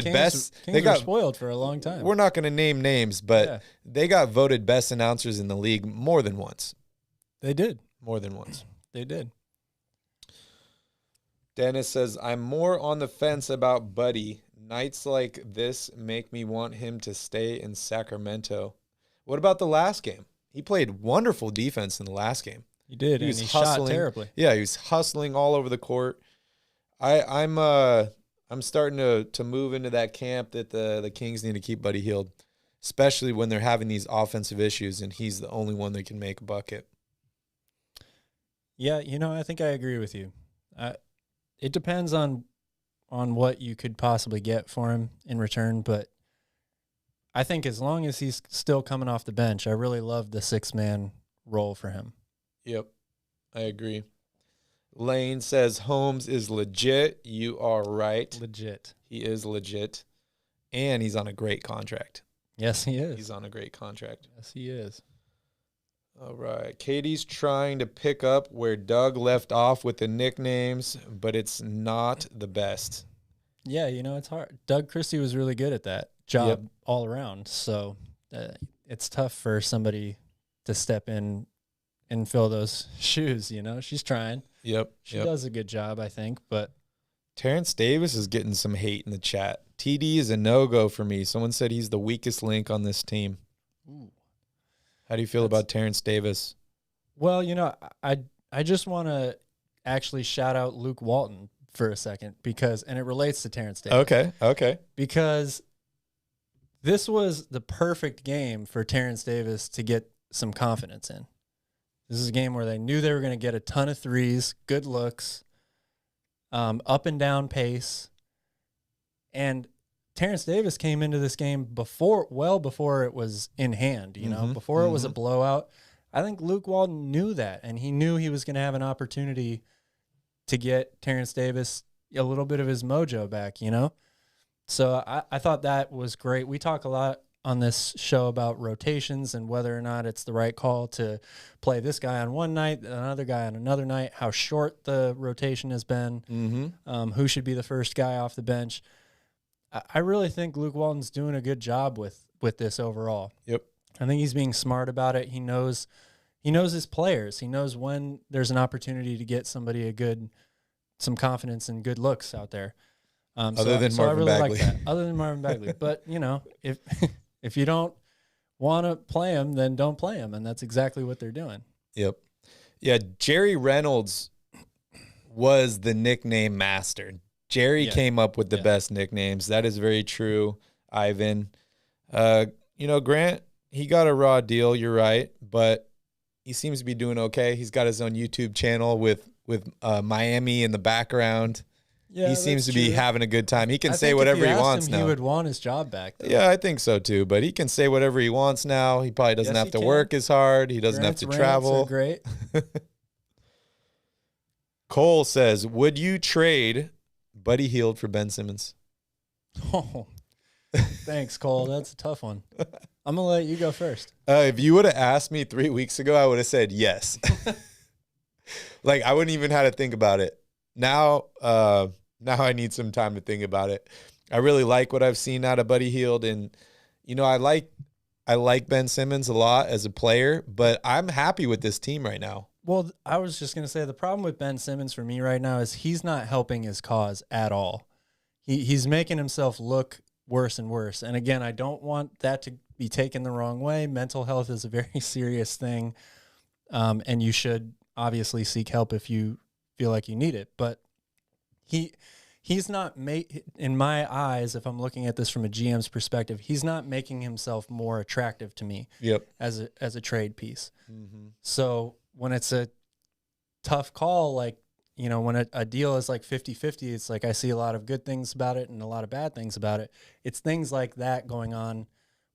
Kings were spoiled for a long time. We're not going to name names, but they got voted best announcers in the league more than once. They did. More than once. They did. Dennis says, I'm more on the fence about Buddy. Nights like this make me want him to stay in Sacramento. What about the last game? He played wonderful defense in the last game. He did, and he shot terribly. Yeah, he was hustling all over the court. I'm starting to move into that camp that the Kings need to keep Buddy Hield, especially when they're having these offensive issues, and he's the only one that can make a bucket. Yeah, I think I agree with you. It depends on what you could possibly get for him in return, but I think as long as he's still coming off the bench, I really love the six-man role for him. Yep, I agree. Lane says Holmes is legit. You are right. Legit. He is legit, and he's on a great contract. Yes, he is. He's on a great contract. Yes, he is. All right. Katie's trying to pick up where Doug left off with the nicknames, but it's not the best. Yeah, it's hard. Doug Christie was really good at that job all around. So it's tough for somebody to step in and fill those shoes, She's trying. Yep. She does a good job, I think. But Terrence Davis is getting some hate in the chat. TD is a no-go for me. Someone said he's the weakest link on this team. Ooh. How do you feel about Terrence Davis? Well, I just want to actually shout out Luke Walton for a second and it relates to Terrence Davis. Okay. Because this was the perfect game for Terrence Davis to get some confidence in. This is a game where they knew they were going to get a ton of threes, good looks, up and down pace. And Terrence Davis came into this game well before it was in hand, before it was a blowout. I think Luke Walton knew that, and he knew he was going to have an opportunity to get Terrence Davis a little bit of his mojo back, So I thought that was great. We talk a lot on this show about rotations and whether or not it's the right call to play this guy on one night, another guy on another night, how short the rotation has been, who should be the first guy off the bench. I really think Luke Walton's doing a good job with this overall. Yep. I think he's being smart about it. He knows his players. He knows when there's an opportunity to get somebody some confidence and good looks out there. Other than Marvin Bagley. Like that. Other than Marvin Bagley. But, if you don't want to play him, then don't play him. And that's exactly what they're doing. Yep. Yeah, Jerry Reynolds was the nickname master. Jerry came up with the best nicknames. That is very true, Ivan. Grant, he got a raw deal, you're right, but he seems to be doing okay. He's got his own YouTube channel with Miami in the background. Yeah, he seems to be having a good time. He can say whatever he wants now. He would want his job back, though. Yeah, I think so too, but he can say whatever he wants now. He probably doesn't have to work as hard. He doesn't have to travel. Are great. Cole says, would you trade Buddy Hield for Ben Simmons? Oh, thanks, Cole. That's a tough one. I'm going to let you go first. If you would have asked me 3 weeks ago, I would have said yes. I wouldn't even have to think about it. Now I need some time to think about it. I really like what I've seen out of Buddy Hield, and I like Ben Simmons a lot as a player, but I'm happy with this team right now. Well, I was just going to say the problem with Ben Simmons for me right now is he's not helping his cause at all. He's making himself look worse and worse. And again, I don't want that to be taken the wrong way. Mental health is a very serious thing, and you should obviously seek help if you feel like you need it. But he's not in my eyes, if I'm looking at this from a GM's perspective, he's not making himself more attractive to me. Yep. As a trade piece. Mm-hmm. So when it's a tough call, when a deal is 50-50, it's I see a lot of good things about it and a lot of bad things about it. It's things like that going on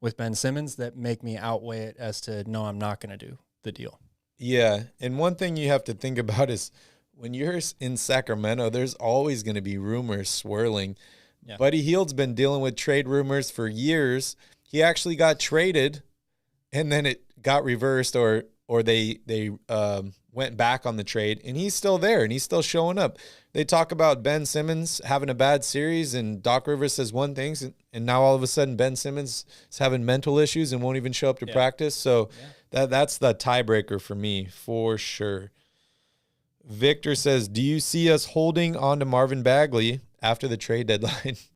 with Ben Simmons that make me outweigh it as to, no, I'm not going to do the deal. Yeah. And one thing you have to think about is when you're in Sacramento, there's always going to be rumors swirling. Yeah. Buddy Hield's been dealing with trade rumors for years. He actually got traded, and then it got reversed, or they went back on the trade, and he's still there, and he's still showing up. they talk about Ben Simmons having a bad series, and Doc Rivers says one thing, and now all of a sudden Ben Simmons is having mental issues and won't even show up to practice. So that's the tiebreaker for me, for sure. Victor says, do you see us holding on to Marvin Bagley after the trade deadline?